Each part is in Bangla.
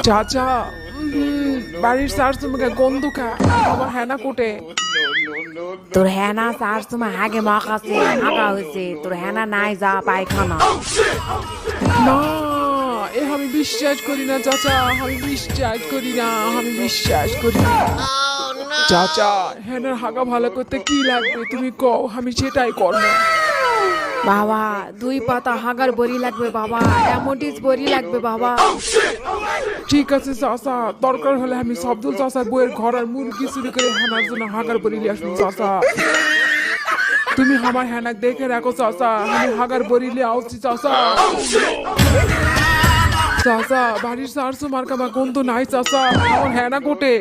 চাচা বাড়ির চার তোমাকে গন্ধ খা আমার হেনা কোটে। তোর হেনা চার সময় আগে মাখাছে হাগা হয়েছে, তোর হেনা নাই যা পায়খানা। না আমি বিশ্বাস করি না চাচা, আমি বিশ্বাস করি না, আমি বিশ্বাস করি না। চাচা হেনার হাগা ভালো করতে কি লাগবে তুমি কও, আমি সেটাই করবো। বাবা 2 পাতা হাগার বড়ি লাগবে বাবা, অ্যামোডিস বড়ি লাগবে বাবা। ঠিক আছে চাচা, দরকার হলে আমি সবদুল চাচার বইয়ের ঘর আর মুরগি চুরি করে হেনার জন্য হাগার বড়ি নিয়ে আসবো চাচা। তুমি আমার হেনাক দেখে রাখো চাচা, আমি হাগার বড়ি নিয়ে আসছি চাচা। চাচা বাড়ির চারশো মার্কামা গন্ধ নাই চাচা, আমার হেনা কোটে।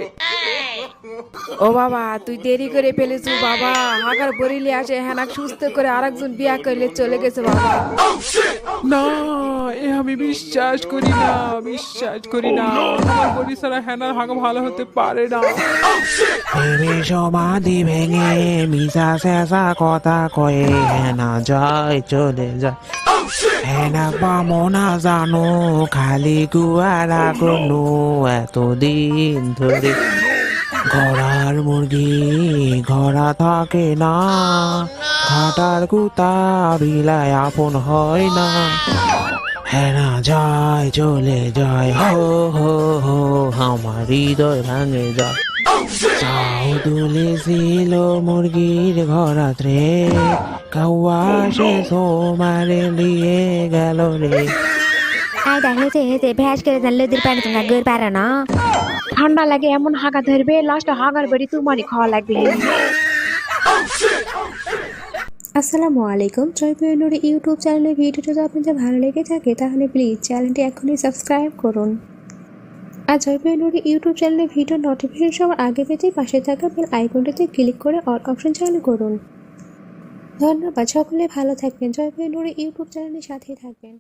ও বাবা তুই দেরি করে ফেলেছু বাবা, হাগার বরিলে আসে হেনাক সুস্থ করে আরেকজন বিয়া করলে চলে গেছে বাবা। না আমি বিশ্বাস করি না, বিশ্বাস করি না, আমার বড়ি ছাড়া হেনার হাগা ভালো হতে পারে না। ভেবে সমাধি ভেঙে মিশা শেষা কথা কয়ে হেনা যায় চলে যায়। হেনা বামনা জানো খালি গুয়ারা কোনো এতদিন ধরে। ঘোড়ার মুরগি ঘোড়া থাকে না, ঘাটার কুতা বিলায় আপন হয় না। হেনা যায় চলে যায়, হো হো হো আমার হৃদয় ভাঙে যায়। চাও তুলেছিল মুরগির ঘরাত রে, কাউয়া সে সোমারে নিয়ে গেল রে। আয়দা হেঁচে হেঁচে ভ্যাস করে দেন লদির পানি তোমরা গের পারে না। ঠান্ডা লাগে এমন হাগা ধরবে, লাস্টে হাগার বড়ি তোমারই খাওয়া লাগবে। আসসালামু আলাইকুম, জয়পুর নুরি ইউটিউব চ্যানেলের ভিডিওটা যদি আপনাদের ভালো লেগে থাকে তাহলে প্লিজ চ্যানেলটি এখনই সাবস্ক্রাইব করুন। আর জয়পুর নুরি ইউটিউব চ্যানেলের ভিডিও নোটিফিকেশন সবার আগে পেতে পাশে থাকা বেল আইকনটিতে ক্লিক করে অল অপশন চালু করুন। ধন্যবাদ, সকলে ভালো থাকবেন, জয়পুর নুরি ইউটিউব চ্যানেলের সাথেই থাকবেন।